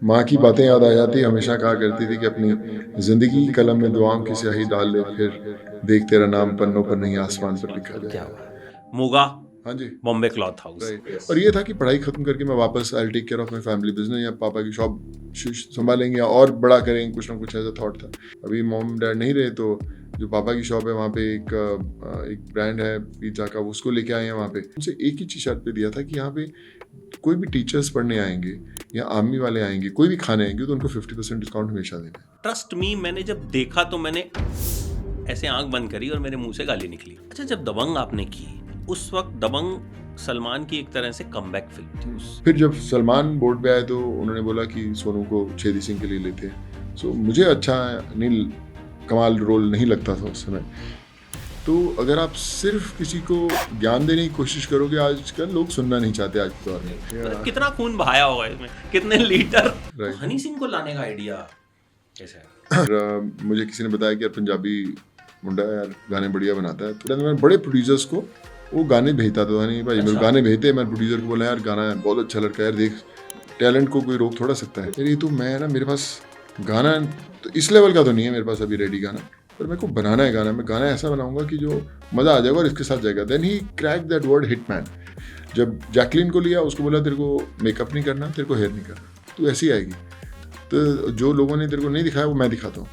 माँ की बातें याद आ जाती, हमेशा कहा करती थी कि अपनी ज़िंदगी की कलम में दुआओं की स्याही डाल ले, फिर देख तेरा नाम पन्नों पर नहीं आसमान पर लिखा क्या जाएगा। बात है। मोगा हाँ जी, बॉम्बे क्लॉथ हाउस। राइट। और ये था कि पढ़ाई खत्म करके मैं वापस I will take care of my family business, या पापा की शॉप संभालेंगे या और बड़ा करेंगे, कुछ ना कुछ ऐसा थॉट था। अभी मॉम डैड नहीं रहे, तो जो पापा की शॉप है वहाँ पे एक ब्रांड है पिज़्ज़ा का, वो उसको लेके आए हैं वहाँ पे। उनसे एक ही चीज़ शर्त पे दिया था कि यहाँ पे कोई भी टीचर्स पढ़ने आएँगे या आर्मी वाले आएँगे, कोई भी खाने आएँगे, तो उनको 50% डिस्काउंट हमेशा देना है। ट्रस्ट मी, मैंने जब देखा तो मैंने ऐसे आंख बंद करी और मेरे मुंह से गाली निकली। अच्छा, जब दबंग आपने की, उस वक्त दबंग सलमान की एक तरह से कमबैक फिल्म थी। फिर जब सलमान बोर्ड पे आए तो उन्होंने बोला कि सोनू को छेदी सिंह के लिए लेते हैं। सो मुझे अच्छा नहीं, कमाल रोल नहीं लगता था उस समय। तो अगर आप सिर्फ किसी को ज्ञान देने की कोशिश करोगे, आजकल लोग सुनना नहीं चाहते आज के दौर में। मतलब कितना खून बहाया होगा इसमें, कितने लीटर। Right. हनी सिंह को लाने का आइडिया कैसे है? मुझे किसी ने बताया कि यार पंजाबी मुंडा है यार, गाने बढ़िया बनाता है, तो मैं बड़े प्रोड्यूसर्स को वो गाने भेजता था। नहीं भाई, मेरे गाने भेजते, मैं प्रोड्यूसर को बोला यार गाना है बहुत अच्छा लड़का है यार, देख टैलेंट को कोई रोक थोड़ा सकता है। ये तो मैं ना, मेरे पास गाना तो इस लेवल का तो नहीं है मेरे पास अभी रेडी गाना, पर मेरे को बनाना है गाना। मैं गाना ऐसा बनाऊंगा कि जो मज़ा आ जाएगा और इसके साथ जाएगा। Then he crack that word Hitman. जब जैकलीन को लिया, उसको बोला तेरे को मेकअप नहीं करना, तेरे को हेयर नहीं करना, तू ऐसी आएगी। तो जो लोगों ने तेरे को नहीं दिखाया वो मैं दिखाता हूँ।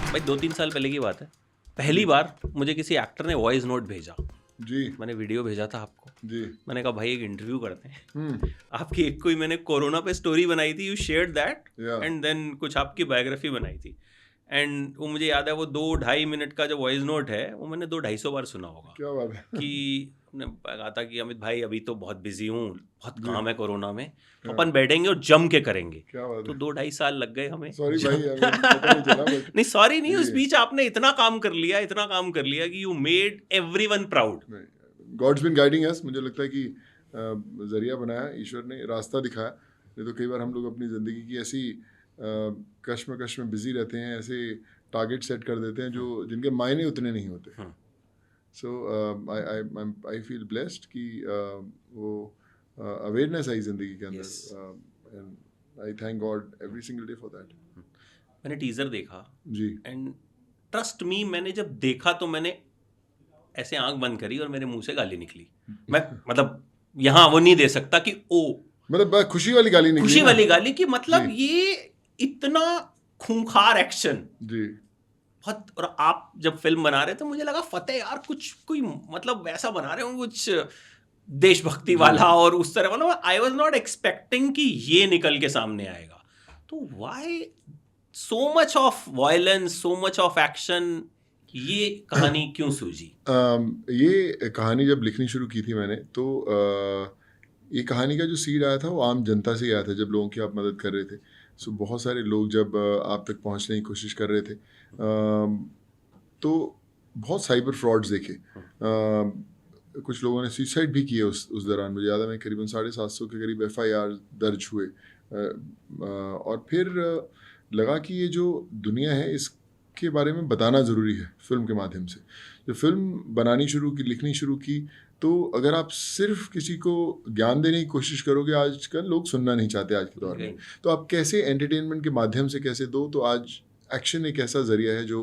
भाई 2-3 साल पहले की बात है, पहली बार मुझे किसी एक्टर ने वॉइस नोट भेजा। जी मैंने वीडियो भेजा था आपको। जी। मैंने कहा भाई एक इंटरव्यू करते हैं। आपकी एक कोई मैंने कोरोना पे स्टोरी बनाई थी, you shared that, Yeah. And then कुछ आपकी बायोग्राफी बनाई थी। एंड वो मुझे याद है, वो 2-2.5 मिनट का जो वॉइस नोट है वो मैंने 200-250 बार सुना होगा। क्या बात है। कि आपने कहा था कि अमित भाई अभी तो बहुत बिजी हूँ, बहुत जी। काम है कोरोना में, तो अपन बैठेंगे और जम के करेंगे। क्या बात तो है। 2-2.5 साल लग गए हमें। सॉरी भाई, अभी पता नहीं चला बट नहीं सॉरी नहीं, उस जी। बीच आपने इतना काम कर लिया, इतना काम कर लिया कि you made everyone proud. God's been guiding us. मुझे लगता है कि जरिया बनाया ईश्वर ने, रास्ता दिखाया। नहीं तो कई बार हम लोग अपनी ज़िंदगी की ऐसी कश्मकश में बिजी रहते हैं, ऐसे टारगेट सेट कर देते हैं जो जिनके मायने उतने नहीं होते। सो आई फील ब्लेस्ड कि वो अवेयरनेस आई ज़िंदगी के अंदर, and I thank God every single day for that. मैंने टीजर देखा जी। एंड ट्रस्ट मी, मैंने जब देखा तो मैंने ऐसे आंख बंद करी और मेरे मुंह से गाली निकली। मैं मतलब यहाँ वो नहीं दे सकता कि ओ, मतलब खुशी वाली गाली निकली खुशी ना? वाली गाली कि मतलब जी। ये इतना खूंखार एक्शन जी। बहुत। और आप जब फिल्म बना रहे थे मुझे लगा फतेह यार कुछ कोई मतलब वैसा बना रहे हो, कुछ देशभक्ति वाला और उस तरह, मतलब आई वाज नॉट एक्सपेक्टिंग कि ये निकल के सामने आएगा। तो why so much of violence, so much of action, ये कहानी क्यों सूझी? ये कहानी जब लिखनी शुरू की थी मैंने, तो ये कहानी का जो सीड आया था वो आम जनता से ही आया था, जब लोगों की आप मदद कर रहे थे। सो बहुत सारे लोग जब आप तक पहुंचने की कोशिश कर रहे थे, तो बहुत साइबर फ्रॉड्स देखे। कुछ लोगों ने सुसाइड भी किए उस दौरान। मुझे याद है मैं करीबन 750 के करीब FIR दर्ज हुए। और फिर लगा कि ये जो दुनिया है इसके बारे में बताना ज़रूरी है फिल्म के माध्यम से। जब फिल्म बनानी शुरू की, लिखनी शुरू की, तो अगर आप सिर्फ किसी को ज्ञान देने की कोशिश करोगे, आजकल लोग सुनना नहीं चाहते आज के दौर में। तो आप कैसे एंटरटेनमेंट के माध्यम से कैसे दो, तो आज एक्शन एक ऐसा ज़रिया है जो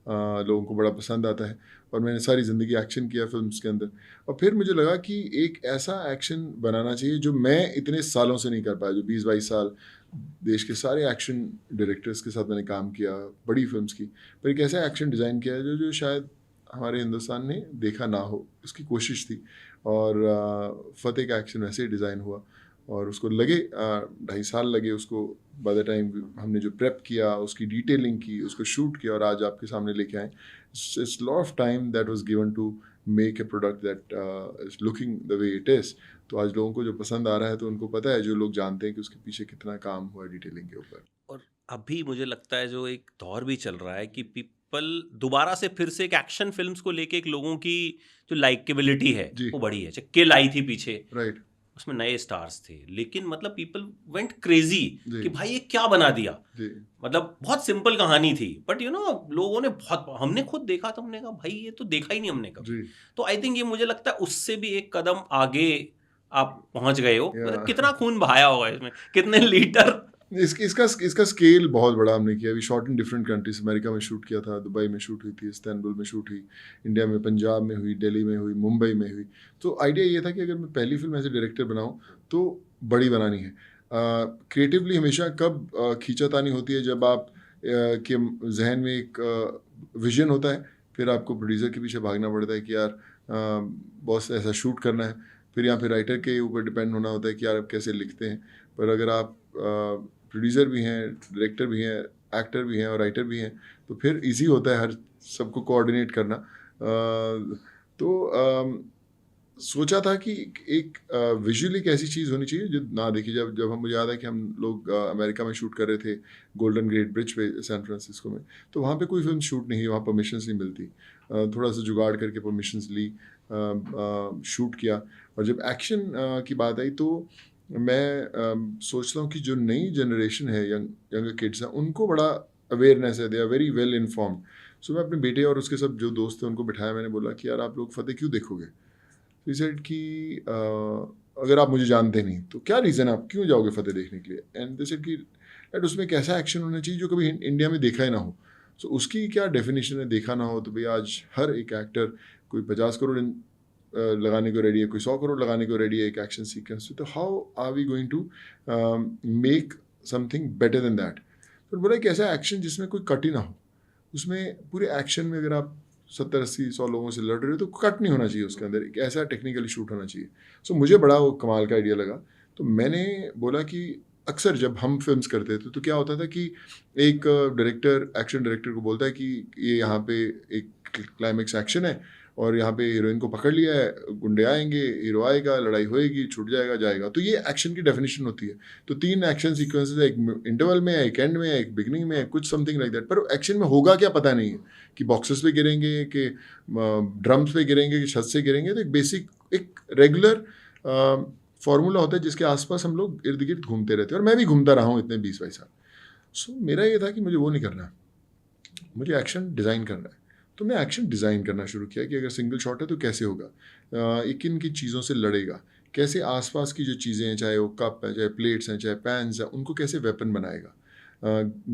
लोगों को बड़ा पसंद आता है। और मैंने सारी ज़िंदगी एक्शन किया फिल्म्स के अंदर, और फिर मुझे लगा कि एक ऐसा एक्शन बनाना चाहिए जो मैं इतने सालों से नहीं कर पाया। जो 20-22 साल देश के सारे एक्शन डायरेक्टर्स के साथ मैंने काम किया, बड़ी फिल्म्स की, पर एक ऐसा एक्शन डिज़ाइन किया है जो शायद हमारे हिंदुस्तान ने देखा ना हो, उसकी कोशिश थी। और फतेह का एक्शन वैसे ही डिज़ाइन हुआ, और उसको लगे 2.5 साल लगे उसको। बाय द टाइम हमने जो प्रेप किया, उसकी डिटेलिंग की, उसको शूट किया और आज आपके सामने लेके आए। It's lot of time that was given to make a product that is looking the way it is. तो आज लोगों को जो पसंद आ रहा है, तो उनको पता है, जो लोग जानते हैं कि उसके पीछे कितना काम हुआ डिटेलिंग के ऊपर। और अभी मुझे लगता है जो एक दौर भी चल रहा है कि पीपल दोबारा से फिर से एक एक्शन फिल्म्स को लेके एक लोगों की जो लाइकेबिलिटी है जी। वो बढ़ी है। किल आई थी पीछे, राइट। उसमें नए स्टार्स थे, लेकिन मतलब पीपल वेंट क्रेजी जी कि भाई ये क्या बना दिया। जी मतलब बहुत सिंपल कहानी थी, बट लोगों ने बहुत, हमने खुद देखा तो हमने कहा भाई ये तो देखा ही नहीं हमने कभी। जी तो आई थिंक ये मुझे लगता है उससे भी एक कदम आगे आप पहुंच गए हो। या मतलब कितना खून बहाया होगा इसमें, कितने लीटर। इसका स्केल बहुत बड़ा हमने किया। अभी shot in different countries, America में शूट किया था, दुबई में शूट हुई थी, इस्तांबुल में शूट हुई, इंडिया में पंजाब में हुई, दिल्ली में हुई, मुंबई में हुई। तो आइडिया ये था कि अगर मैं पहली फिल्म ऐसे डायरेक्टर बनाऊं तो बड़ी बनानी है। क्रिएटिवली हमेशा कब खींचातानी होती है, जब आप के जहन में एक विजन होता है, फिर आपको प्रोड्यूसर के पीछे भागना पड़ता है कि यार बॉस ऐसा शूट करना है, फिर यहाँ पे राइटर के ऊपर डिपेंड होना होता है कि यार आप कैसे लिखते हैं। पर अगर आप प्रोड्यूसर भी हैं, डायरेक्टर भी हैं, एक्टर भी हैं और राइटर भी हैं, तो फिर इजी होता है हर सबको कोऑर्डिनेट करना। तो सोचा था कि एक विजुअली एक ऐसी चीज़ होनी चाहिए जो ना देखी। जब जब हम मुझे याद है कि हम लोग अमेरिका में शूट कर रहे थे, गोल्डन गेट ब्रिज पे सैन फ्रांसिस्को में, तो वहाँ पे कोई फिल्म शूट नहीं हुई, वहाँ परमिशंस नहीं मिलती। थोड़ा सा जुगाड़ करके परमिशंस ली, शूट किया। और जब एक्शन की बात आई तो मैं सोचता हूँ कि जो नई जनरेशन है, यंगर किड्स हैं, उनको बड़ा अवेयरनेस है, they are very well informed. So मैं अपने बेटे और उसके सब जो दोस्त थे उनको बिठाया, मैंने बोला कि यार आप लोग फतेह क्यों देखोगे। तो सेड कि अगर आप मुझे जानते नहीं तो क्या रीज़न है, आप क्यों जाओगे फतेह देखने के लिए। एंड दे सेड कि यार उसमें एक ऐसा एक्शन होना चाहिए जो कभी इंडिया में देखा ही ना हो। सो उसकी क्या डेफिनेशन है देखा ना हो। तो भाई आज हर एक एक्टर कोई 50 करोड़ लगाने को रेडी है, कोई 100 करोड़ लगाने को रेडी है एक एक्शन सीक्वेंस पे। तो how are we going to make something better than that. तो बोला कि ऐसा एक्शन जिसमें कोई कट ही ना हो। उसमें पूरे एक्शन में अगर आप 70 80 100 लोगों से लड़ रहे हो तो कट नहीं होना चाहिए, उसके अंदर एक ऐसा टेक्निकली शूट होना चाहिए। सो मुझे बड़ा वो कमाल का आइडिया लगा। तो मैंने बोला कि अक्सर जब हम फिल्म्स करते थे तो क्या होता था कि एक डायरेक्टर एक्शन डायरेक्टर को बोलता है कि ये यहाँ पे एक क्लाइमेक्स एक्शन है और यहाँ पे हीरोइन को पकड़ लिया है, गुंडे आएंगे, हीरो आएगा, लड़ाई होएगी, छूट जाएगा, जाएगा। तो ये एक्शन की डेफिनेशन होती है। तो 3 एक्शन सीक्वेंसेस है, एक इंटरवल में है, एक एंड में है, एक बिगनिंग में है, कुछ समथिंग लाइक दैट। पर एक्शन में होगा क्या पता नहीं है, कि बॉक्सेस पे गिरेंगे, कि ड्रम्स पे गिरेंगे, कि छत से गिरेंगे। तो एक बेसिक एक रेगुलर फार्मूला होता है जिसके आसपास हम लोग इर्द गिर्द घूमते रहते हैं, और मैं भी घूमता रहा हूँ इतने 20 22 साल। सो मेरा ये था कि मुझे वो नहीं करना, मुझे एक्शन डिज़ाइन करना है। तो मैं एक्शन डिज़ाइन करना शुरू किया कि अगर सिंगल शॉट है तो कैसे होगा, ये किन किन चीज़ों से लड़ेगा, कैसे आसपास की जो चीज़ें हैं, चाहे वो कप है, चाहे प्लेट्स हैं, चाहे पैन्स हैं, उनको कैसे वेपन बनाएगा।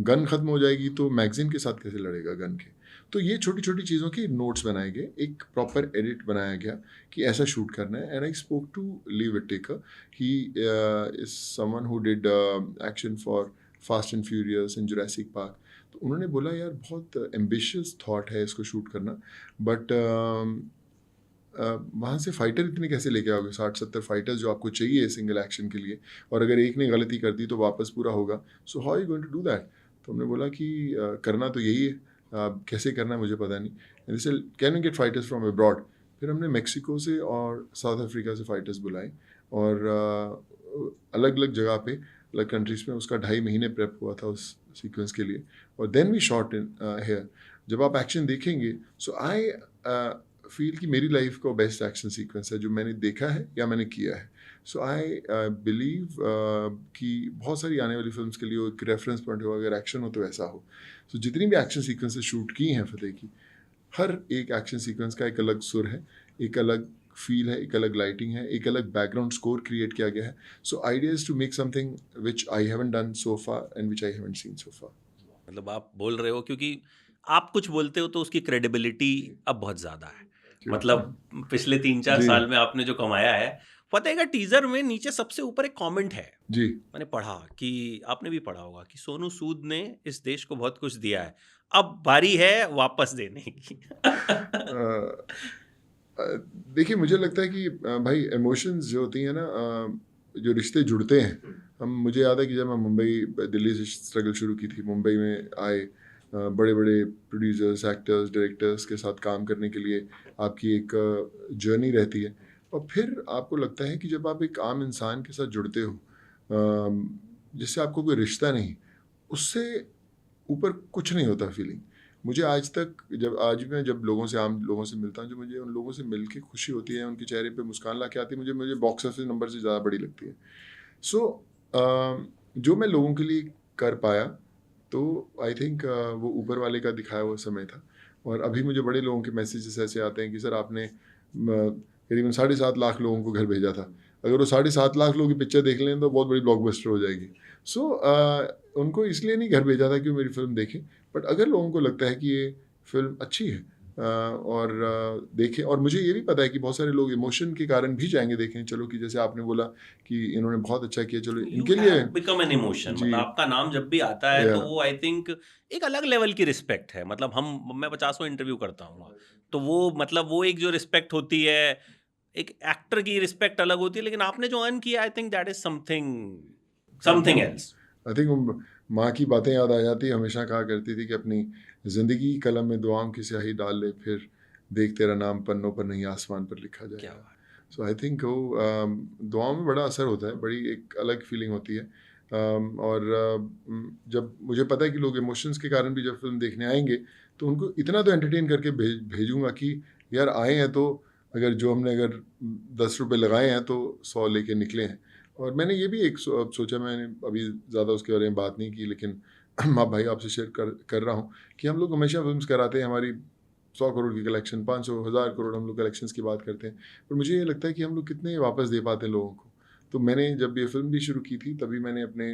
गन ख़त्म हो जाएगी तो मैगज़ीन के साथ कैसे लड़ेगा गन के। तो ये छोटी छोटी चीज़ों के नोट्स बनाए गए, एक प्रॉपर एडिट बनाया गया कि ऐसा शूट करना है। And I spoke to Lee Whitaker, he is someone who did action for Fast and Furious and Jurassic Park. तो उन्होंने बोला यार बहुत एम्बिशियस थॉट है इसको शूट करना, बट वहाँ से फाइटर इतने कैसे लेके आओगे, 60 70 फाइटर्स जो आपको चाहिए सिंगल एक्शन के लिए, और अगर एक ने गलती कर दी तो वापस पूरा होगा। So how you going to do that. तो हमने बोला कि करना तो यही है, कैसे करना है मुझे पता नहीं। जैसे can you get fighters from abroad. फिर हमने मेक्सिको से और साउथ अफ्रीका से फाइटर्स बुलाए, और अलग अलग जगह पे, अलग कंट्रीज में उसका 2.5 महीने प्रेप हुआ था उस सीक्वेंस के लिए। और then we shot in here. जब आप एक्शन देखेंगे, सो आई फील कि मेरी लाइफ का बेस्ट एक्शन सीक्वेंस है जो मैंने देखा है या मैंने किया है। सो आई बिलीव कि बहुत सारी आने वाली फिल्म्स के लिए वो एक रेफरेंस पॉइंट हो, अगर एक्शन हो तो ऐसा हो। सो जितनी भी एक्शन सीक्वेंसेस शूट की हैं फतेह की, हर एक एक्शन सीक्वेंस का एक अलग सुर है, एक अलग फील है, एक अलग लाइटिंग है, एक अलग बैकग्राउंड स्कोर क्रिएट किया गया है। So idea is to make something which I haven't done so far and which I haven't seen so far. मतलब आप बोल रहे हो क्योंकि आप कुछ बोलते हो तो उसकी क्रेडिबिलिटी अब बहुत ज्यादा है। मतलब पिछले 3 4 जी साल में आपने जो कमाया है। फतेह का टीजर में नीचे सबसे ऊपर एक कमेंट है, जी मैंने पढ़ा कि आपने भी पढ़ा होगा कि सोनू सूद ने इस देश को बहुत कुछ दिया है, अब बारी है वापस देने की। अ, अ, देखिए मुझे लगता है कि भाई इमोशंस जो होती हैं ना, जो रिश्ते जुड़ते हैं। हम मुझे याद है कि जब मैं मुंबई दिल्ली से स्ट्रगल शुरू की थी, मुंबई में आए, बड़े बड़े प्रोड्यूसर्स, एक्टर्स, डायरेक्टर्स के साथ काम करने के लिए आपकी एक जर्नी रहती है। और फिर आपको लगता है कि जब आप एक आम इंसान के साथ जुड़ते हो, जिससे आपको कोई रिश्ता नहीं, उससे ऊपर कुछ नहीं होता फीलिंग। मुझे आज तक जब आम लोगों से मिलता हूँ, जो मुझे उन लोगों से मिल के खुशी होती है, उनके चेहरे पे मुस्कान ला के आती है, मुझे बॉक्स ऑफिस नंबर से ज़्यादा बड़ी लगती है। सो जो मैं लोगों के लिए कर पाया, तो आई थिंक वो ऊपर वाले का दिखाया हुआ समय था। और अभी मुझे बड़े लोगों के मैसेजेस ऐसे आते हैं कि सर आपने करीबन 7.5 लाख लोगों को घर भेजा था, अगर वो 7.5 लाख लोगों की पिक्चर देख लें तो बहुत बड़ी ब्लॉकबस्टर हो जाएगी। सो उनको इसलिए नहीं घर भेजा था कि वो मेरी फिल्म देखें, बट अगर लोगों को लगता है कि ये फिल्म अच्छी है और देखें। और मुझे ये भी पता है कि बहुत सारे लोग इमोशन के कारण भी जाएंगे देखें। चलो कि जैसे आपने बोला कि इन्होंने बहुत अच्छा किया, चलो इनके लिए बिकम एन इमोशन, जी, मतलब आपका नाम जब भी आता है तो या वो आई थिंक एक अलग लेवल की रिस्पेक्ट है। मतलब मैं 50 इंटरव्यू करता हूँ, तो वो मतलब वो एक जो रिस्पेक्ट होती है, एक एक्टर की रिस्पेक्ट अलग होती है, लेकिन आपने जो अर्न किया I think that is something else. I think माँ की बातें याद आ जाती है। हमेशा कहा करती थी कि अपनी ज़िंदगी की कलम में दुआओं की स्याही डाल ले, फिर देख तेरा नाम पन्नों पर नहीं आसमान पर लिखा क्या जाएगा। बात। सो आई थिंक वो दुआओं में बड़ा असर होता है, बड़ी एक अलग फीलिंग होती है। और जब मुझे पता है कि लोग इमोशंस के कारण भी जब फिल्म देखने आएंगे, तो उनको इतना तो एंटरटेन करके भेजूंगा कि यार आए हैं तो अगर 10 रुपये लगाए हैं तो 100 लेके निकले हैं। और मैंने ये भी एक सोचा, मैंने अभी ज़्यादा उसके बारे में बात नहीं की, लेकिन माँ भाई आपसे शेयर कर रहा हूँ कि हम लोग हमेशा फिल्म्स कराते हैं, हमारी 100 करोड़ की कलेक्शन, 500,000 करोड़ हम लोग कलेक्शंस की बात करते हैं, पर मुझे ये लगता है कि हम लोग कितने वापस दे पाते हैं लोगों को। तो मैंने जब ये फिल्म भी शुरू की थी, तभी मैंने अपने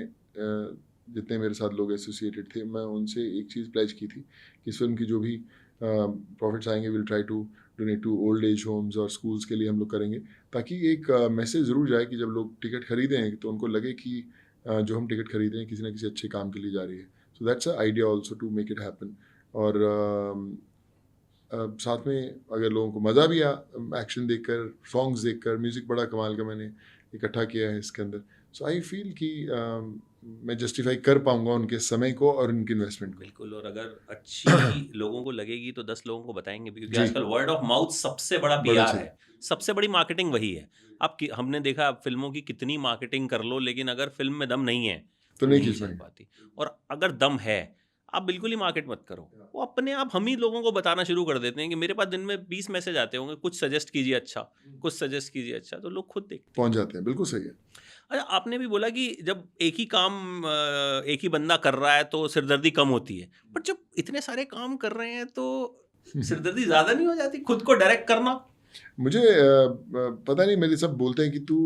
जितने मेरे साथ लोग एसोसिएटेड थे, मैं उनसे एक चीज़ प्लेज की थी कि इस फिल्म की जो भी प्रॉफिट्स आएंगे will try to donate to old age homes और स्कूल्स के लिए हम लोग करेंगे, ताकि एक मैसेज ज़रूर जाए कि जब लोग टिकट खरीदें तो उनको लगे कि जो हम टिकट खरीद रहे हैं किसी ना किसी अच्छे काम के लिए जा रही है। So that's a idea also to make it happen. और साथ में अगर लोगों को मज़ा भी आया एक्शन देखकर, सॉन्ग्स देखकर, म्यूज़िक बड़ा कमाल का मैंने इकट्ठा किया है इसके अंदर। सो आई फील कि मैं जस्टिफाई कर पाऊंगा उनके समय को और उनके इन्वेस्टमेंट को। बिल्कुल, और अगर अच्छी लोगों को लगेगी तो 10 लोगों को बताएंगे भी, क्योंकि जी, आजकल वर्ड ऑफ माउथ सबसे बड़ा बड़ा पीआर चीज़। है, सबसे बड़ी मार्केटिंग वही है। हमने देखा फिल्मों की कितनी मार्केटिंग कर लो, लेकिन अगर फिल्म में दम नहीं है तो तो नहीं नहीं खींच चल पाएंगे। पाती। और अगर दम है, आप बिल्कुल ही मार्केट मत करो, वो अपने आप हम ही लोगों को बताना शुरू कर देते हैं कि मेरे पास दिन में 20 मैसेज आते होंगे, कुछ सजेस्ट कीजिए अच्छा, कुछ सजेस्ट कीजिए अच्छा, तो लोग खुद देखते हैं। पहुंच जाते हैं, बिल्कुल सही है। अच्छा, आपने भी बोला कि जब एक ही काम एक ही बंदा कर रहा है तो सिरदर्दी कम होती है, पर जब इतने सारे काम कर रहे हैं तो सिरदर्दी ज्यादा नहीं हो जाती खुद को डायरेक्ट करना? मुझे पता नहीं, मेरे सब बोलते हैं कि तू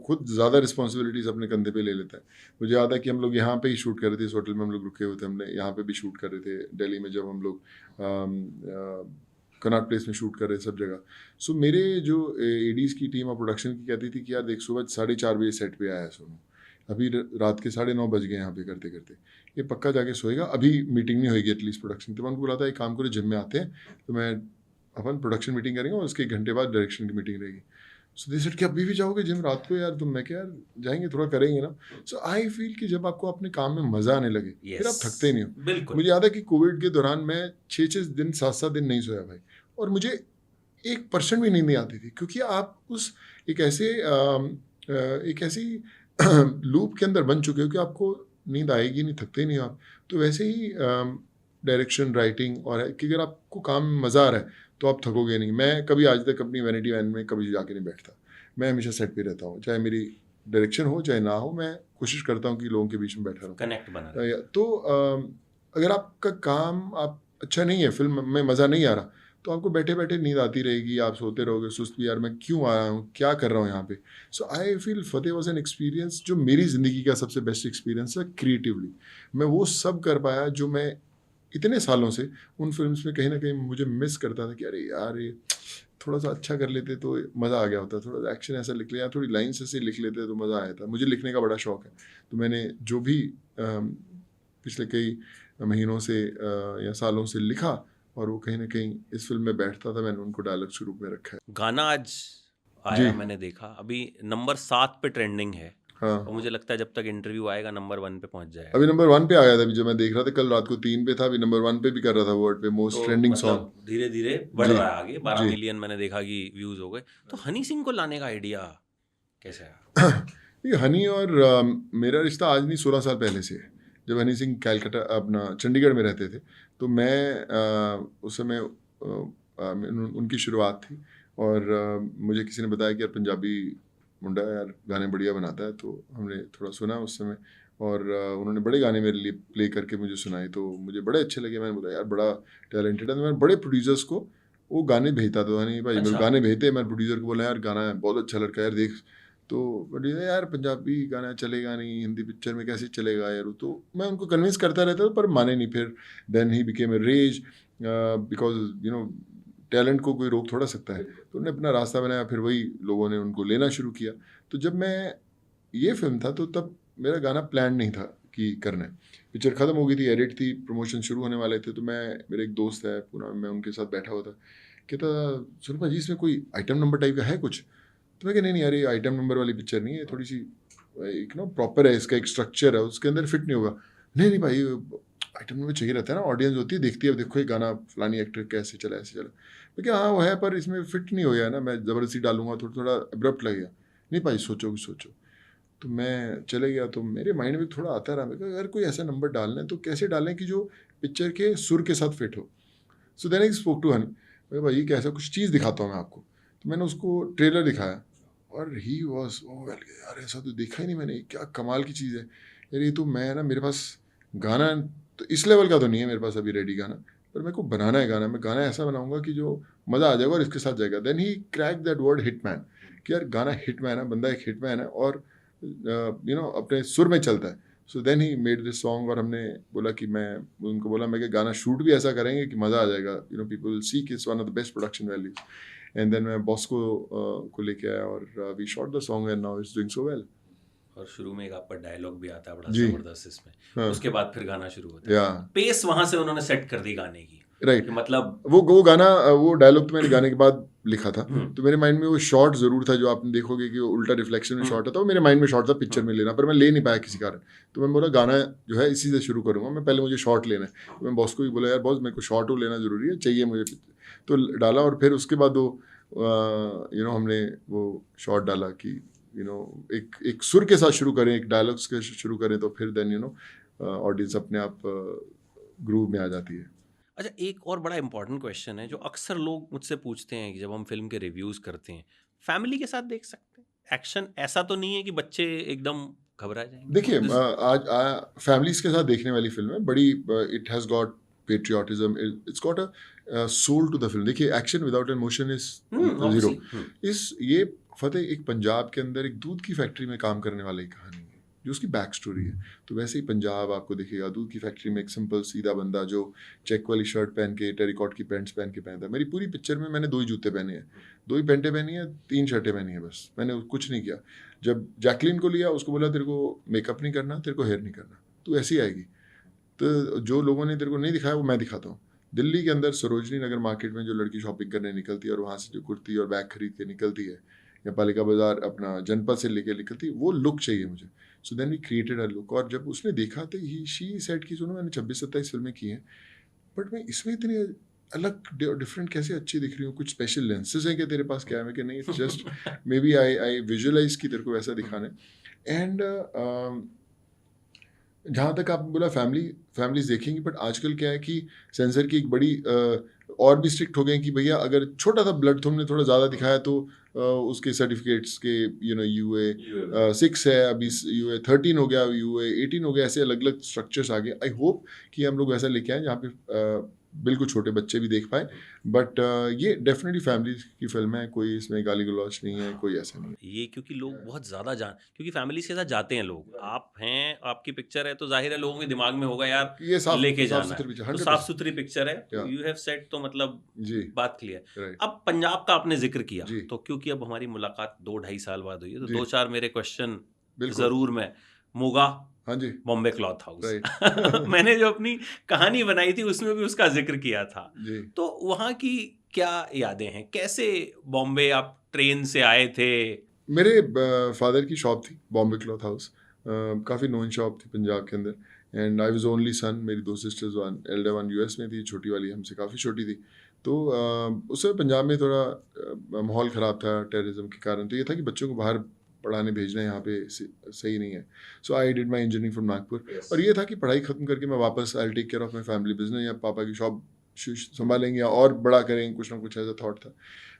खुद ज़्यादा रिस्पॉन्सिबिलिटीज अपने कंधे पे ले लेता है। मुझे याद है कि हम लोग यहाँ पे ही शूट कर रहे थे, इस होटल में हम लोग रुके हुए थे, हमने यहाँ पे भी शूट कर रहे थे दिल्ली में, जब हम लोग कनॉट प्लेस में शूट कर रहे थे, सब जगह। सो मेरे जो एडीज़ की टीम और प्रोडक्शन की कहती थी कि यार देख, सुबह 4:30 बजे सेट पे आया है सोनू, अभी रात के 9:30 बज गए यहाँ पे करते करते, ये पक्का जाके सोएगा, अभी मीटिंग नहीं होगी एटलीस्ट प्रोडक्शन। तो मैं उनको बोला था एक काम करो, जिम में आते हैं तो मैं अपन प्रोडक्शन मीटिंग करेंगे और उसके 1 घंटे बाद डायरेक्शन की मीटिंग रहेगी। सो दे सेड कि अभी भी जाओगे जिम रात को यार? तो मैं क्या यार, जाएंगे, थोड़ा करेंगे ना। सो आई फील कि जब आपको अपने काम में मज़ा आने लगे फिर आप थकते नहीं हो। बिल्कुल। मुझे याद है कि कोविड के दौरान मैं 6-6 दिन 7-7 दिन नहीं सोया भाई, और मुझे 1% भी नींद नहीं आती थी, क्योंकि आप उस एक ऐसी लूप के अंदर बन चुके हो कि आपको नींद आएगी नहीं, थकते नहीं हो आप। तो वैसे ही डायरेक्शन, राइटिंग, और है कि अगर आपको काम में मज़ा आ रहा है तो आप थकोगे नहीं। मैं कभी आज तक अपनी वैनिटी वैन में कभी जाके नहीं बैठता, मैं हमेशा सेट पे रहता हूँ, चाहे मेरी डायरेक्शन हो चाहे ना हो, मैं कोशिश करता हूँ कि लोगों के बीच में बैठा रहूँ, कनेक्ट बना रहे। तो अगर आपका काम आप अच्छा नहीं है, फिल्म में मज़ा नहीं आ रहा, तो आपको बैठे बैठे नींद आती रहेगी, आप सोते रहोगे सुस्त भी, यार मैं क्यों आया हूँ, क्या कर रहा हूँ यहाँ पे। So I feel Fateh was an experience जो मेरी ज़िंदगी का सबसे बेस्ट एक्सपीरियंस है क्रिएटिवली। मैं वो सब कर पाया जो मैं इतने सालों से उन फिल्म्स में कहीं ना कहीं मुझे मिस करता था कि अरे यार ये थोड़ा सा अच्छा कर लेते तो मज़ा आ गया होता, थोड़ा सा एक्शन ऐसा लिख लिया, थोड़ी लाइन्स ऐसे लिख लेते तो मज़ा आया था। मुझे लिखने का बड़ा शौक है, तो मैंने जो भी पिछले कई महीनों से या सालों से लिखा, और वो कहीं ना कहीं इस फिल्म में बैठता था, मैंने उनको डायलॉग के रूप में रखा है। गाना आज जी, आया, मैंने देखा अभी नंबर 7 पे ट्रेंडिंग है, हाँ, और मुझे लगता है जब तक इंटरव्यू आएगा नंबर 1 पे पहुंच जाएगा। अभी नंबर 1 पे आ गया था, अभी जब मैं देख रहा था कल रात को 3 पे था, अभी नंबर 1 पे भी कर रहा था वर्ड पे, मोस्ट तो ट्रेंडिंग सॉन्ग। मतलब धीरे धीरे बढ़ जी, रहा है आगे, 12 जी। मिलियन मैंने देखा कि व्यूज हो गए। तो हनी सिंह को लाने का आइडिया कैसे आया? ये हनी और मेरा रिश्ता आज नहीं 16 साल पहले से है। जब हनी सिंह कैलकाटा अपना चंडीगढ़ में रहते थे, तो मैं उस समय उनकी शुरुआत थी और मुझे किसी ने बताया कि यार पंजाबी मुंडा यार गाने बढ़िया बनाता है, तो हमने थोड़ा सुना उस समय और उन्होंने बड़े गाने मेरे लिए प्ले करके मुझे सुनाए, तो मुझे बड़े अच्छे लगे। मैंने बोला यार बड़ा टैलेंटेड है, तो मैं बड़े प्रोड्यूसर्स को वो गाने भेजता था। हनी भाई मेरे अच्छा। गाने भेजते, मैं प्रोड्यूसर को बोला यार गाना है बहुत अच्छा लड़का है यार देख, तो बोले यार पंजाबी गाना चलेगा नहीं, हिंदी पिक्चर में कैसे चलेगा यार, तो मैं उनको कन्विंस करता रहता था पर माने नहीं। फिर then he became a rage because you know talent को कोई रोक थोड़ा सकता है, तो उन्होंने अपना रास्ता बनाया, फिर वही लोगों ने उनको लेना शुरू किया। तो जब मैं ये फिल्म था तो तब मेरा गाना प्लान नहीं था कि करना है, पिक्चर ख़त्म हो गई थी, एडिट थी, प्रमोशन शुरू होने वाले थे, तो मैं मेरे एक दोस्त है पूरा, मैं उनके साथ बैठा हुआ था, कहता सुनो भाजी इसमें कोई आइटम नंबर टाइप का है कुछ, तो मैं कहा नहीं नहीं यार ये आइटम नंबर वाली पिक्चर नहीं है, थोड़ी सी एक ना प्रॉपर है, इसका एक स्ट्रक्चर है, उसके अंदर फिट नहीं होगा। नहीं नहीं भाई आइटम नंबर चाहिए रहता है ना, ऑडियंस होती है देखती है, अब देखो ये गाना फलानी एक्टर कैसे चला ऐसे चला, मैं क्या हाँ वो है पर इसमें फिट नहीं हो गया ना, मैं ज़बरदस्ती डालूंगा थोड़ा थोड़ा एब्रप्ट लगेगा। नहीं भाई सोचो सोचो, तो मैं चले गया, तो मेरे माइंड में थोड़ा आता रहा, मैं कहा अगर कोई ऐसा नंबर डालना है तो कैसे डालें कि जो पिक्चर के सुर के साथ फिट हो। So then I spoke to Honey, मैं भाई कैसा कुछ चीज़ दिखाता हूँ मैं आपको, तो मैंने उसको ट्रेलर दिखाया और ही वॉज ओ वेल, यार ऐसा तो देखा ही नहीं मैंने, क्या कमाल की चीज़ है यार ये, तो मैं ना मेरे पास गाना तो इस लेवल का तो नहीं है मेरे पास अभी रेडी गाना, पर मेरे को बनाना है गाना, मैं गाना ऐसा बनाऊंगा कि जो मज़ा आ जाएगा और इसके साथ जाएगा। Then he crack that word Hitman, कि यार गाना हिटमैन है, बंदा एक हिटमैन है और अपने सुर में चलता है। So then he made this song, और हमने बोला कि मैं उनको बोला मैं कि गाना शूट भी ऐसा करेंगे कि मज़ा आ जाएगा, पीपल सी कि it's one of the best production values. And then मैं बॉस को लेके आया और we shot the song and now it's doing so well. और शुरू में एक आपका डायलॉग भी आता है बड़ा जी जबरदस्त इसमें, हाँ उसके बाद फिर गाना शुरू होता है, या पेस वहां से उन्होंने सेट कर दी गाने की राइट, कि मतलब वो गाना वो डायलॉग तो मैंने गाने के बाद लिखा था, हम्म, तो मेरे माइंड में वो शॉट जरूर था, जो आपने देखोगे कि वो उल्टा रिफ्लेक्शन में हम्म, शॉट था, वो मेरे माइंड में शॉट था पिक्चर में लेना, पर मैं ले नहीं पाया किसी कारण। तो मैं बोला गाना जो है इसी से शुरू करूंगा मैं, पहले मुझे शॉट लेना है। तो मैं बॉस को भी बोला यार बॉस मेरे को शॉट लेना जरूरी है, चाहिए मुझे, तो डाला। और फिर उसके बाद वो हमने वो शॉट डाला कि एक एक सुर के साथ शुरू करें, एक डायलॉग्स के शुरू करें, तो फिर देन ऑडियंस अपने आप ग्रूव में आ जाती है। अच्छा एक और बड़ा इंपॉर्टेंट क्वेश्चन है जो अक्सर लोग मुझसे पूछते हैं कि जब हम फिल्म के रिव्यूज करते हैं, फैमिली के साथ देख सकते हैं एक्शन, ऐसा तो नहीं है कि बच्चे एकदम घबरा जाएंगे देखिए This- आज फैमिलीज के साथ देखने वाली फिल्म है बड़ी, it has got patriotism, it's got a soul to the film. देखिए action without emotion is zero. obviously, ये फतेह एक पंजाब के अंदर एक दूध की फैक्ट्री में काम करने वाली कहानी है, जो उसकी बैक स्टोरी है। तो वैसे ही पंजाब आपको दिखेगा, दूध की फैक्ट्री में एक सिंपल सीधा बंदा जो चेक वाली शर्ट पहन के टेरिकॉट की पैंट्स पहन के पहनता है। मेरी पूरी पिक्चर में मैंने 2 ही जूते पहने हैं, 2 ही पैंटें पहनी हैं, 3 शर्टें पहनी हैं, बस मैंने कुछ नहीं किया। जब जैकलीन को लिया, उसको बोला तेरे को मेकअप नहीं करना, तेरे को हेयर नहीं करना, तू ऐसी आएगी। तो जो लोगों ने तेरे को नहीं दिखाया वो मैं दिखाता हूँ। दिल्ली के अंदर सरोजनी नगर मार्केट में जो लड़की शॉपिंग करने निकलती है और वहाँ से जो कुर्ती और बैग खरीद के निकलती है, या पालिका बाजार अपना जनपद से लेके निकलती है, वो लुक चाहिए मुझे। So then we created a look, और जब उसने देखा तो ही शी सेड कि सुनो मैंने 26-27 फिल्में की हैं, बट मैं इसमें इतनी अलग डिफरेंट कैसे अच्छी दिख रही हूँ, कुछ स्पेशल लेंसेज हैं क्या तेरे पास, क्या है? मैं कि नहीं, it's just maybe I visualise कि तेरे को वैसा दिखाना है। एंड जहाँ तक आपने बोला फैमिलीज देखेंगी, बट आजकल क्या है कि सेंसर की एक बड़ी और भी स्ट्रिक्ट हो गए कि भैया अगर छोटा सा ब्लड तुमने थोड़ा ज़्यादा दिखाया तो उसके सर्टिफिकेट्स के UA 6 है, अभी UA 13 हो गया, UA 18 हो गया, ऐसे अलग अलग स्ट्रक्चर्स आ गए। आई होप कि हम लोग वैसा लेके आए जहाँ पे बिल्कुल छोटे बच्चे भी देख पाए, बट ये डेफिनेटली फैमिली की फिल्म है, कोई इसमें गाली गलौज नहीं है, कोई ऐसा नहीं है। ये क्योंकि लोग बहुत ज्यादा क्योंकि फैमिली के साथ जाते हैं लोग, आप हैं, आपकी पिक्चर है, तो जाहिर है लोगों के दिमाग में होगा यार ये साफ लेके साफ जाना सुथरी है, पिक्चर, तो 100%। साफ सुथरी पिक्चर है, तो या यू हैव सेट, तो मतलब जी बात क्लियर। राइट अब पंजाब का आपने जिक्र किया, जी तो क्योंकि अब हमारी मुलाकात 2-2.5 साल बाद हुई है, तो जी 2-4 मेरे क्वेश्चन बिल्कुल जरूर मैं मोगा हाँ जी बॉम्बे क्लॉथ हाउस राइट मैंने जो अपनी कहानी बनाई थी उसमें भी उसका जिक्र किया था, जी तो वहाँ की क्या यादें हैं, कैसे बॉम्बे आप ट्रेन से आए थे? मेरे फादर की शॉप थी बॉम्बे क्लॉथ हाउस, काफ़ी नोन शॉप थी पंजाब के अंदर। And I was only son, मेरी 2 sisters, one Elder one US में थी, छोटी वाली हमसे काफ़ी छोटी थी। तो उस समय पंजाब में थोड़ा माहौल ख़राब था टेररिज्म के कारण, तो ये था कि बच्चों को बाहर पढ़ाने भेजना यहाँ पे सही नहीं है. So I did my engineering from Nagpur. Yes. और ये था कि पढ़ाई खत्म करके मैं वापस I take care of my family business, या पापा की शॉप संभालेंगे या और बड़ा करेंगे, कुछ ना कुछ ऐसा थॉट था.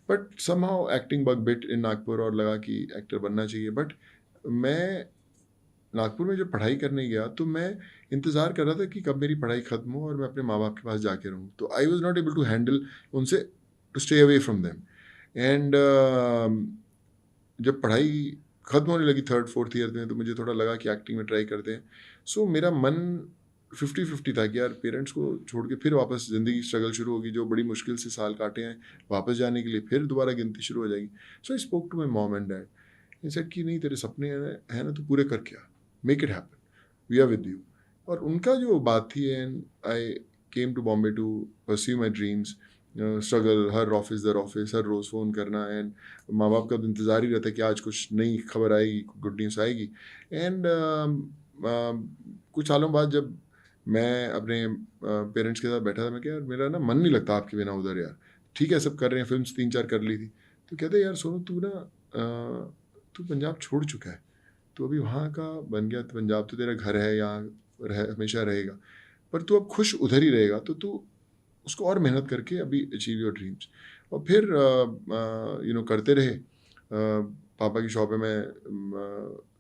But somehow acting bug bit इन नागपुर और लगा कि एक्टर बनना चाहिए. बट मैं नागपुर में जब पढ़ाई करने गया तो मैं इंतज़ार कर रहा था कि कब मेरी पढ़ाई ख़त्म हो और मैं अपने माँ बाप के पास जाके रहूँ. तो I was not able to handle उनसे to stay away from them. And जब पढ़ाई ख़त्म होने लगी 3rd 4th ईयर में, तो मुझे थोड़ा लगा कि एक्टिंग में ट्राई करते हैं. सो मेरा मन 50-50 था कि यार पेरेंट्स को छोड़ के फिर वापस ज़िंदगी स्ट्रगल शुरू होगी, जो बड़ी मुश्किल से साल काटे हैं, वापस जाने के लिए फिर दोबारा गिनती शुरू हो जाएगी. So I spoke to my mom and dad. He said कि नहीं, तेरे सपने हैं ना, तो पूरे कर क्या, make it happen, we are with you. और उनका जो बात थी, and I came to Bombay to pursue my dreams. Struggle, हर ऑफिस दर ऑफिस, हर रोज़ फ़ोन करना, एंड माँ बाप का तो इंतज़ार ही रहता है कि आज कुछ नई खबर आएगी, गुड न्यूज़ आएगी. एंड कुछ सालों बाद जब मैं अपने पेरेंट्स के साथ बैठा था, मैं क्या यार मेरा ना मन नहीं लगता आपके बिना उधर यार. ठीक है, सब कर रहे हैं, फिल्म्स 3-4 कर ली थी. तो कहते यार सोनू, तू ना तू पंजाब छोड़ चुका है, तो अभी वहाँ का बन गया. तो पंजाब तो तेरा घर है, यहाँ हमेशा रहेगा, पर तू अब खुश उधर ही रहेगा. तो तू उसको और मेहनत करके अभी अचीव योर ड्रीम्स. और फिर करते रहे. पापा की शॉप है, मैं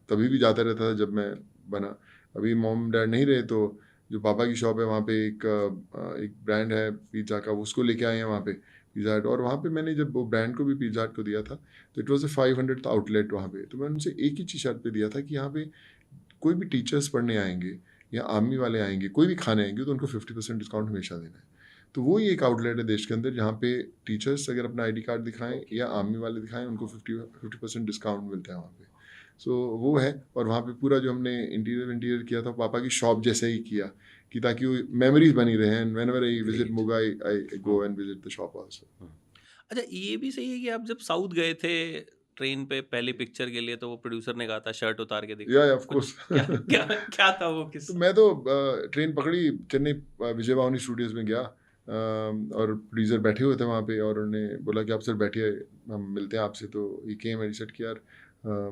तभी भी जाता रहता था जब मैं बना. अभी मॉम डैड नहीं रहे, तो जो पापा की शॉप है वहाँ पे एक ब्रांड है पिज़्ज़ा का, उसको लेके आए हैं वहाँ पे, पिज़्ज़ा हट. और वहाँ पे मैंने जब वो ब्रांड को भी पिज़्ज़ा हट को दिया था, तो it was a 500th outlet वहाँ पे. तो मैंने उनसे एक ही चीज़ शर्त पे दिया था कि यहाँ पे कोई भी टीचर्स पढ़ने आएंगे या आर्मी वाले आएंगे, कोई भी खाने आएंगे, तो उनको 50% डिस्काउंट हमेशा देना है. तो वो ही एक आउटलेट है देश के अंदर जहाँ पे टीचर्स अगर अपना ID कार्ड दिखाएं या आर्मी वाले दिखाएं, उनको 50% डिस्काउंट मिलता है वहाँ पे. सो वो है. और वहाँ पे पूरा जो हमने इंटीरियर किया था, पापा की शॉप जैसे ही किया, कि ताकि वो मेमोरीज बनी रहे. And whenever I visit muga, I go and visit the shop also. अच्छा, ये भी सही है कि आप जब साउथ गए थे ट्रेन पे पहली पिक्चर के लिए, तो वो प्रोड्यूसर ने कहा था शर्ट उतार के दिखा. या ऑफ कुछ कोर्स. क्या क्या क्या था वो तो किस्सा? मैं तो ट्रेन पकड़ी, चेन्नई विजय भवानी स्टूडियोज में गया. और प्रोड्यूसर बैठे हुए थे वहाँ पे, और उन्होंने बोला कि आप सर बैठिए, हम मिलते हैं आपसे. तो ये केम एंड सेड कि यार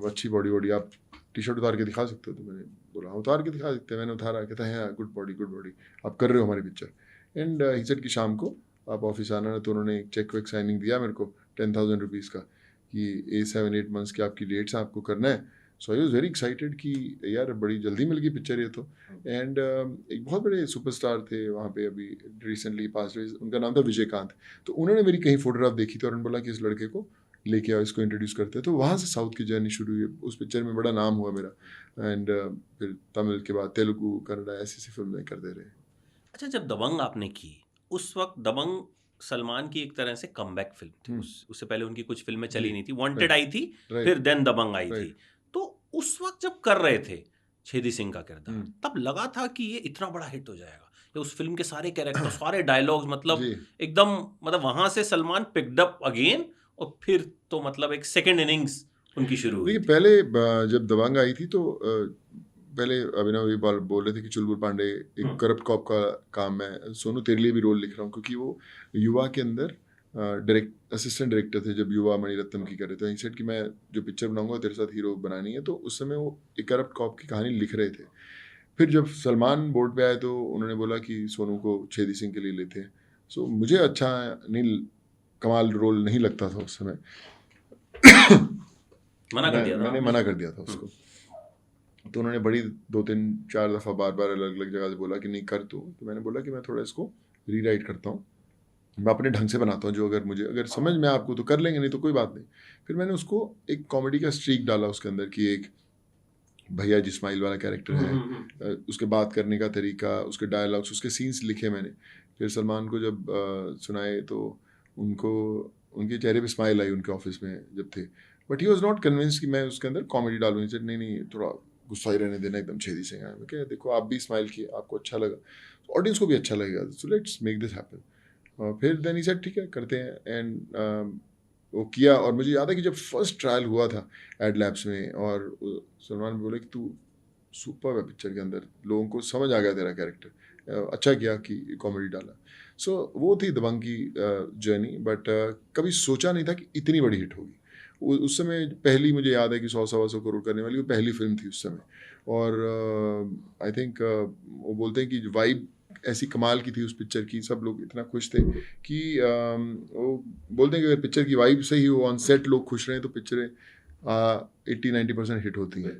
अच्छी बॉडी, आप टी-शर्ट उतार के दिखा सकते हो. तो मैंने बोला उतार के दिखा सकते हैं. मैंने उतारा. कहता है गुड बॉडी, आप कर रहे हो हमारी पिक्चर. एंड ही सेड कि शाम को आप ऑफिस आना. तो उन्होंने एक चेक वेक साइनिंग दिया मेरे को 10,000 रुपीज़ का, कि 7-8 मंथ्स की आपकी डेट्स हैं, आपको करना है. So I was very excited कि यार बड़ी जल्दी मिल गई पिक्चर ये तो. एंड एक बहुत बड़े सुपरस्टार थे वहाँ पे, अभी रिसेंटली पास हुए, उनका नाम था विजयकांत. तो उन्होंने मेरी कहीं फोटोग्राफ देखी थी और उन्होंने बोला कि इस लड़के को लेके आओ, इसको इंट्रोड्यूस करते हैं. तो वहाँ से साउथ की जर्नी शुरू हुई. उस पिक्चर में बड़ा नाम हुआ मेरा. एंड फिर तमिल के बाद तेलुगु, कन्नड़ा, ऐसी फिल्में करते रहे. अच्छा, जब दबंग आपने की, उस वक्त दबंग सलमान की एक तरह से कमबैक फिल्म थी. उससे पहले उनकी कुछ फिल्में चली जी, नहीं थी. वांटेड right, आई थी, right, फिर देन दबंग आई थी. right. तो उस वक्त जब कर रहे थे छेदी सिंह का किरदार, हम्म. तब लगा था कि ये इतना बड़ा हिट हो जाएगा. ये उस फिल्म के सारे कैरेक्टर, सारे डायलॉग्स, मतलब जी. एकदम, मतलब वहां से सलमान पिक्ड अप अगेन, और फिर तो मतलब एक सेकंड इनिंग्स उनकी शुरू हुई देखिए, थी. पहले जब दबंग आई थी तो पहले अभिनव ये बोल रहे थे कि चुलबुल पांडे एक करप्ट कॉप का काम है, सोनू तेरे लिए भी रोल लिख रहा हूँ. क्योंकि वो युवा के अंदर असिस्टेंट डायरेक्टर थे जब युवा मणिरत्नम की कर रहे थे. सेट कि मैं जो पिक्चर बनाऊंगा तेरे साथ हीरो बनानी है. तो उस समय वो एक करप्ट कॉप की कहानी लिख रहे थे. फिर जब सलमान बोर्ड पे आए तो उन्होंने बोला कि सोनू को छेदी सिंह के लिए लेते हैं. सो मुझे अच्छा नहीं, कमाल रोल नहीं लगता था उस समय. मना कर दिया था मैंने आपने? मना कर दिया था उसको. तो उन्होंने बड़ी 2-3-4 दफ़ा बार अलग अलग जगह से बोला कि नहीं कर तू. तो मैंने बोला कि मैं थोड़ा इसको रीराइट करता हूँ, मैं अपने ढंग से बनाता हूँ, जो अगर समझ में आपको तो कर लेंगे, नहीं तो कोई बात नहीं. फिर मैंने उसको एक कॉमेडी का स्ट्रीक डाला उसके अंदर, कि एक भैया जी स्माइल वाला कैरेक्टर है, उसके बात करने का तरीका, उसके डायलॉग्स, उसके सीन्स लिखे मैंने. फिर सलमान को जब सुनाए तो उनके चेहरे पे स्माइल आई उनके ऑफिस में जब थे. But he was not convince कि मैं उसके अंदर कॉमेडी डालूँ. नहीं, थोड़ा गुस्सा ही रहने देना, एकदम छेदी सिंह है. क्या देखो, आप भी स्माइल किए, आपको अच्छा लगा, ऑडियंस को भी अच्छा लगेगा, so let's make this happen. फिर देन ही सेड ठीक है करते हैं. एंड वो किया. और मुझे याद है कि जब फर्स्ट ट्रायल हुआ था एड लैब्स में, और सलमान भी बोले कि तू सुपर है पिक्चर के अंदर, लोगों को समझ आ गया तेरा कैरेक्टर, अच्छा किया कि कॉमेडी डाला. सो वो थी दबंग की जर्नी. बट कभी सोचा नहीं था कि इतनी बड़ी हिट होगी. उस समय पहली, मुझे याद है कि 100-125 करोड़ करने वाली वो पहली फिल्म थी उस समय। और आई थिंक वो बोलते हैं कि वाइब ऐसी कमाल की थी उस पिक्चर की, सब लोग इतना खुश थे कि वो बोलते हैं कि अगर पिक्चर की वाइब सही हो, ऑन सेट लोग खुश रहें, तो पिक्चरें 80-90% हिट होती हैं।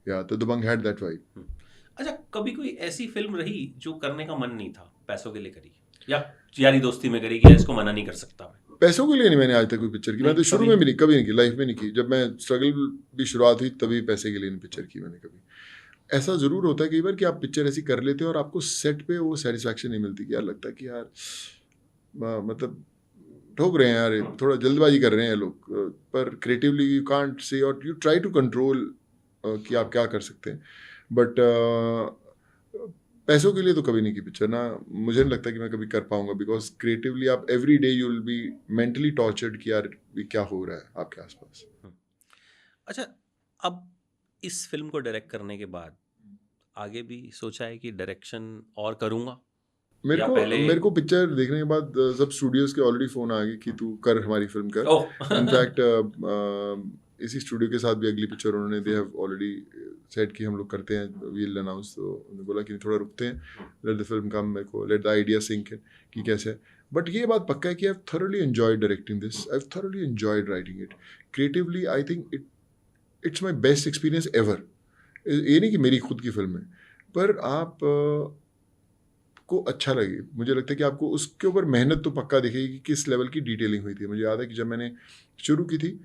या तो दबंग हैड दैट वाइब। अच्छा, कभी कोई ऐसी फिल्म रही जो करने का मन नहीं था, पैसों के लिए करी, या यारी दोस्ती में करी कि इसको मना नहीं कर सकता मैं? पैसों के लिए नहीं मैंने आज तक कोई पिक्चर की, मैं तो नहीं, शुरू कभी में भी नहीं, कभी नहीं की, लाइफ में नहीं की। जब मैं स्ट्रगल भी शुरुआत हुई तभी पैसे के लिए नहीं पिक्चर की मैंने कभी। ऐसा ज़रूर होता है कई बार कि आप पिक्चर ऐसी कर लेते हो और आपको सेट पे वो सेटिस्फैक्शन नहीं मिलती, कि यार लगता है कि यार मतलब ठोक रहे हैं यार, थोड़ा जल्दबाजी कर रहे हैं लोग। पर क्रिएटिवली यू कांट से, और यू ट्राई टू कंट्रोल कि आप क्या कर सकते हैं। बट पैसों के लिए तो कभी नहीं की पिक्चर ना, मुझे नहीं लगता कि मैं कभी कर पाऊंगा, बिकॉज क्रिएटिवली आप every day you will be mentally tortured कि यार ये क्या हो रहा है आपके आसपास। अच्छा, अब इस फिल्म को डायरेक्ट करने के बाद आगे भी सोचा है कि डायरेक्शन और करूंगा, मेरे या को पहले? मेरे को पिक्चर देखने के बाद सब स्टूडियोज के ऑलरेडी फ़ोन आ गए कि तू कर, हमारी फिल्म कर। ओह इनफैक्ट इसी स्टूडियो के साथ भी अगली पिक्चर उन्होंने, दे हैव ऑलरेडी सेट कि हम लोग करते हैं, वी विल अनाउंस। तो उन्होंने बोला कि थोड़ा रुकते हैं, लेट द फिल्म कम, मेरे को let the idea sink in कि कैसे है। बट ये बात पक्का है कि I have thoroughly enjoyed directing this, I have thoroughly enjoyed writing it creatively. I think it's my best experience ever. ये नहीं कि मेरी खुद की फिल्म है, पर आप को अच्छा लगे, मुझे लगता है कि आपको उसके ऊपर मेहनत तो पक्का दिखेगी कि किस लेवल की डिटेलिंग हुई थी। मुझे याद है कि जब मैंने शुरू की थी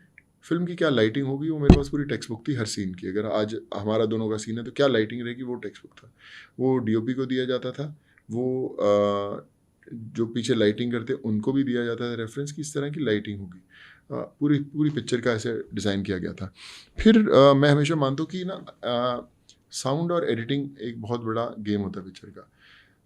फिल्म की, क्या लाइटिंग होगी वो मेरे पास पूरी टेक्स्ट बुक थी हर सीन की। अगर आज हमारा दोनों का सीन है तो क्या लाइटिंग रहेगी, वो टेक्स्ट बुक था। वो डीओपी को दिया जाता था, वो जो पीछे लाइटिंग करते उनको भी दिया जाता था रेफरेंस की इस तरह की लाइटिंग होगी। पूरी पूरी पिक्चर का ऐसे डिज़ाइन किया गया था। फिर मैं हमेशा मानता हूँ कि ना साउंड और एडिटिंग एक बहुत बड़ा गेम होता है पिक्चर का।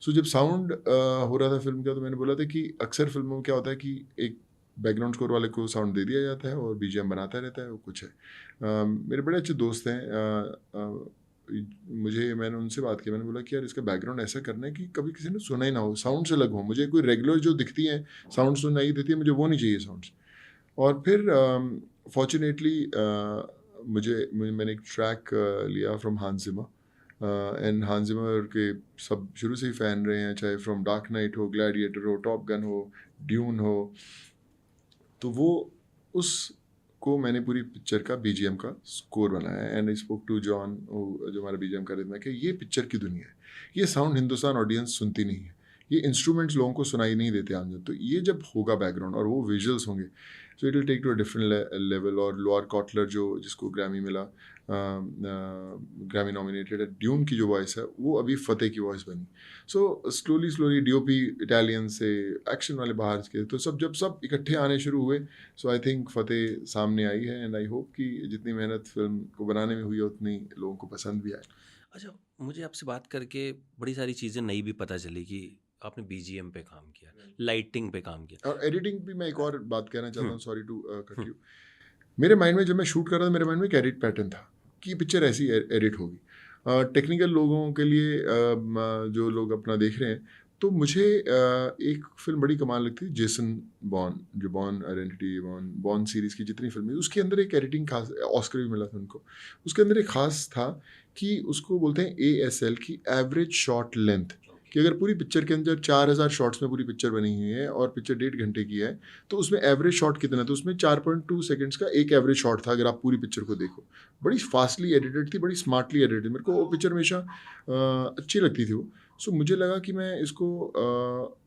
सो जब साउंड हो रहा था फिल्म का, तो मैंने बोला था कि अक्सर फिल्मों में क्या होता है कि एक बैकग्राउंड स्कोर वाले को साउंड दे दिया जाता है और बीजीएम बनाता रहता है, वो कुछ है। मेरे बड़े अच्छे दोस्त हैं, मैंने उनसे बात की, मैंने बोला कि यार इसका बैकग्राउंड ऐसा करना है कि कभी किसी ने सुना ही ना हो, साउंड से अलग हो। मुझे कोई रेगुलर जो दिखती हैं साउंड सुनाई देती है, मुझे वो नहीं चाहिए साउंड्स। और फिर फॉर्चुनेटली मैंने एक ट्रैक लिया फ्रॉम हांस जिमर। एंड हांस जिमर के सब शुरू से ही फ़ैन रहे हैं, चाहे फ्रॉम डार्क नाइट हो, ग्लैडिएटर हो, टॉप गन हो, ड्यून हो। तो वो उसको मैंने पूरी पिक्चर का बीजीएम का स्कोर बनाया। And I spoke to John, जो हमारा बीजीएम का रिदम है, कि ये पिक्चर की दुनिया है, ये साउंड हिंदुस्तान ऑडियंस सुनती नहीं है, ये इंस्ट्रूमेंट्स लोगों को सुनाई नहीं देते आमजन। तो ये जब होगा बैकग्राउंड और वो विजुअल्स होंगे, so it will take to a different level. और लोअर कॉटलर जो जिसको ग्रैमी मिला, ग्रैमी नॉमिनेटेड है, ड्यून की जो वॉइस है वो अभी फतेह की वॉइस बनी। सो स्लोली डीओपी इटालियन से, एक्शन वाले बाहर के, तो जब सब इकट्ठे आने शुरू हुए, सो आई थिंक फतेह सामने आई है। एंड आई होप कि जितनी मेहनत फिल्म को बनाने में हुई है उतनी लोगों को पसंद भी आए। अच्छा, मुझे आपसे बात करके बड़ी सारी चीज़ें नई भी पता चली कि आपने बीजीएम पे काम किया, लाइटिंग पे काम किया, और एडिटिंग भी मैं एक और बात कहना चाहता हूँ, सॉरी टू कट यू। मेरे माइंड में जब मैं शूट कर रहा था, मेरे माइंड में एक एडिट पैटर्न था कि पिक्चर ऐसी एडिट होगी। टेक्निकल लोगों के लिए जो लोग अपना देख रहे हैं, तो मुझे एक फिल्म बड़ी कमाल लगती थी, जेसन बॉर्न, जो बॉर्न आइडेंटिटी, बॉर्न सीरीज़ की जितनी फिल्में, उसके अंदर एक एडिटिंग खास, ऑस्कर भी मिला था उनको। उसके अंदर एक खास था कि उसको बोलते हैं ASL की एवरेज शॉट लेंथ, कि अगर पूरी पिक्चर के अंदर 4000 शॉट्स में पूरी पिक्चर बनी हुई है और पिक्चर 1.5 घंटे की है, तो उसमें एवरेज शॉट कितना, तो उसमें 4.2 सेकंड्स का एक एवरेज शॉट था अगर आप पूरी पिक्चर को देखो। बड़ी फास्टली एडिटेड थी, बड़ी स्मार्टली एडिटेड, मेरे को वो पिक्चर हमेशा अच्छी लगती थी वो। सो मुझे लगा कि मैं इसको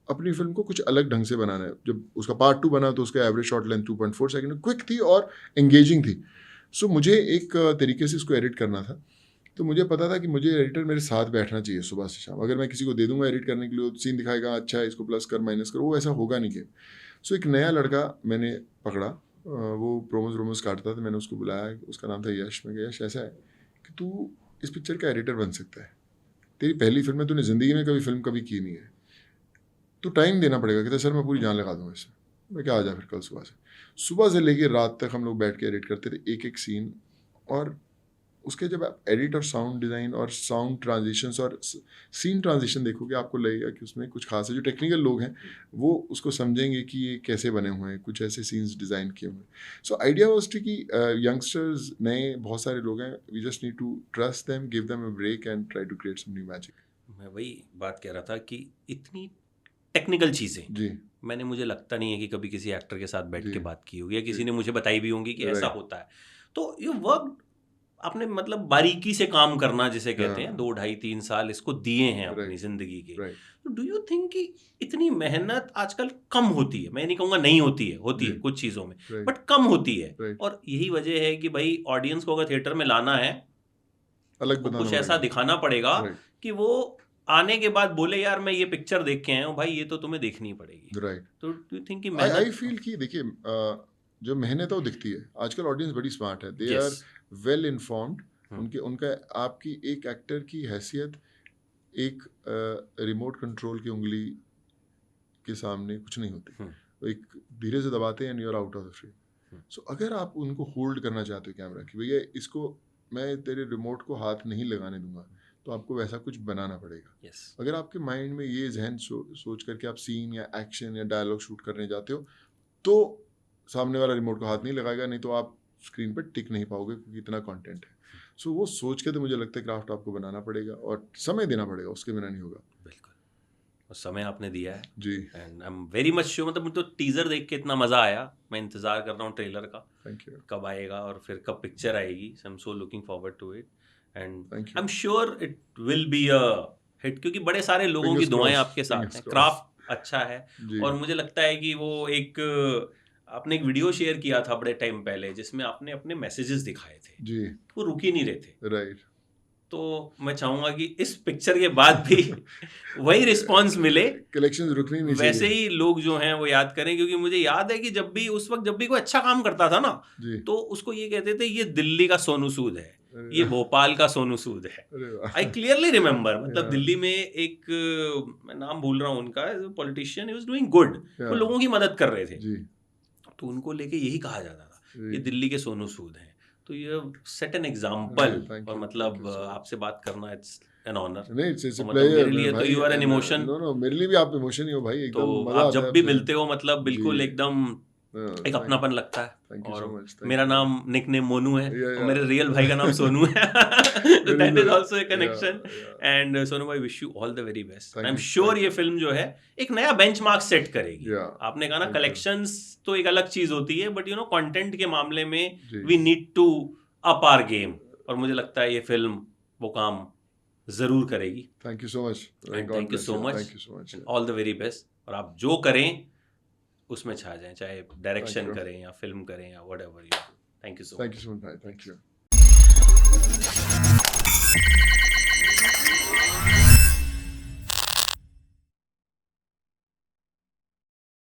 अपनी फिल्म को कुछ अलग ढंग से बनाना है। जब उसका पार्ट 2 बना तो उसका average shot length 2.4 second, quick थी और एंगेजिंग थी। सो मुझे एक तरीके से इसको एडिट करना था। तो मुझे पता था कि मुझे एडिटर मेरे साथ बैठना चाहिए सुबह से शाम। अगर मैं किसी को दे दूंगा एडिट करने के लिए, सीन दिखाएगा, अच्छा है इसको प्लस कर माइनस कर, वो ऐसा होगा नहीं कि। सो एक नया लड़का मैंने पकड़ा, वो प्रोमोज काटता था, मैंने उसको बुलाया, उसका नाम था यश। मैं कहा यश, ऐसा है कि तू इस पिक्चर का एडिटर बन सकता है, तेरी पहली फिल्म है, तूने ज़िंदगी में कभी फिल्म कभी की नहीं है, तो टाइम देना पड़ेगा। कहता सर मैं पूरी जान लगा दूंगा इससे। मैं क्या, आ जा फिर कल सुबह से लेके रात तक हम लोग बैठ के एडिट करते थे एक एक सीन। और उसके जब आप एडिट और साउंड डिज़ाइन और साउंड ट्रांजिशंस और सीन ट्रांजिशन देखोगे, आपको लगेगा कि उसमें कुछ खास है। जो टेक्निकल लोग हैं वो उसको समझेंगे कि ये कैसे बने हुए हैं, कुछ ऐसे सीन्स डिज़ाइन किए हुए हैं। सो आइडिया वाज कि यंगस्टर्स, नए बहुत सारे लोग हैं, we just need to trust them, give them a break and try to create some new magic. मैं वही बात कह रहा था कि इतनी टेक्निकल चीज़ें जी मुझे लगता नहीं है कि कभी किसी एक्टर के साथ बैठ जी। के बात की होगी या किसी जी। ने मुझे बताई भी होंगी कि ऐसा Right. होता है। तो ये वर्क आपने मतलब बारीकी से काम करना जिसे कहते हैं, हाँ। 2 ढाई 3 साल इसको दिए हैं अपनी Right. जिंदगी के। राइट तो डू यू थिंक कि इतनी मेहनत आजकल कम होती है? मैं नहीं कहूँगा नहीं होती है जी। कुछ चीज़ों में, राइट बट कम होती है। राइट और यही वजह है कि भाई ऑडियंस को अगर थिएटर में लाना है अलग तो बताना कुछ ऐसा पड़ेगा। दिखाना पड़ेगा राइट कि वो आने के बाद बोले यार मैं ये पिक्चर देख के आया हूँ भाई, ये तो तुम्हें देखनी ही पड़ेगी। राइट तो डू यू थिंक कि आई मेहनत फील कि देखिए जो मेहनत है वो दिखती है। आजकल ऑडियंस बड़ी स्मार्ट है, they are yes well informed. Hmm. उनके उनका आपकी एक एक्टर की हैसियत एक रिमोट कंट्रोल की उंगली के सामने कुछ नहीं होती। वो एक धीरे से दबाते हैं and you are out of the frame. So अगर आप उनको होल्ड करना चाहते हो कैमरा कि भैया इसको मैं तेरे रिमोट को हाथ नहीं लगाने दूंगा, तो आपको वैसा कुछ बनाना पड़ेगा। यस अगर आपके माइंड में ये जहन सोच करके आप सीन या एक्शन या डायलॉग शूट करने जाते हो, तो सामने वाला रिमोट को हाथ नहीं लगाएगा, नहीं तो आप स्क्रीन पर टिक नहीं पाओगे क्योंकि इतना कंटेंट है। सो वो सोच के तो मुझे लगता है क्राफ्ट आपको बनाना पड़ेगा और समय देना पड़ेगा, उसके बिना नहीं होगा। बिल्कुल, और समय आपने दिया है जी and I am very much sure. मतलब मुझे तो टीजर देख के इतना मजा आया, मैं इंतजार कर रहा हूँ ट्रेलर का थैंक यू कब आएगा और फिर कब पिक्चर आएगी। I am so looking forward to it and thank I you am sure it will be a hit, क्योंकि बड़े सारे लोगों की Fingers दुआएं crossed, आपके साथ fingers हैं। crossed. क्राफ्ट अच्छा है जी और मुझे लगता है कि वो एक आपने एक वीडियो शेयर किया था बड़े टाइम पहले जिसमें आपने अपने मैसेजेस दिखाए थे, जी वो रुक ही नहीं रहे थे। राइट तो मैं चाहूंगा कि इस पिक्चर के बाद भी वही रिस्पांस मिले, कलेक्शंस रुकनी नहीं वैसे चाहिए। ही लोग जो हैं वो याद करें। क्योंकि मुझे याद है कि जब भी उस वक्त जब भी कोई अच्छा काम करता था ना, जी तो उसको ये कहते थे ये दिल्ली का सोनू सूद है, ये अरे भोपाल का सोनू सूद है। वाह। आई क्लियरली रिमेम्बर, मतलब Yeah. दिल्ली में एक मैं नाम भूल रहा हूँ उनका, politician, he was doing good, वो Yeah. लोगों की मदद कर रहे थे। जी तो उनको लेके यही कहा जाता था जी। ये दिल्ली के सोनू सूद हैं। तो ये सेट एन एग्जाम्पल। Thank और you, मतलब thank you so much. आपसे बात करना इट्स एन ऑनर। नहीं इट्स तो अ मतलब प्लेजर मेरे लिए तो भाई। you are an emotion. No मेरे लिए भी आप इमोशन ही हो भाई, तो एकदम मजा आप आता जब है भी आपसे। मिलते हो मतलब बिल्कुल जी। एकदम एक अपनापन लगता है। थैंक यू और सो मच। मेरा नाम निकनेम मोनू है Yeah, और मेरे yeah. रियल भाई का नाम सोनू है। तो that is also a connection Yeah. And Sonu भाई wish you all the very best. Thank I am you, sure thank ये फिल्म जो है एक नया बेंचमार्क सेट करेगी। Yeah. आपने कहा ना Thank you. कलेक्शंस तो एक अलग चीज होती है, बट यू नो कंटेंट के मामले में जी। We need to up our game. और मुझे लगता है ये फिल्म वो काम जरूर करेगी। Thank you so much. And thank you so much. Thank you so much. All the very best. और आप जो करें उसमें छा जाएं, चाहे डायरेक्शन you. करें या फिल्म करें या whatever you do. Thank you so much. Thank you so much भाई, थैंक यू।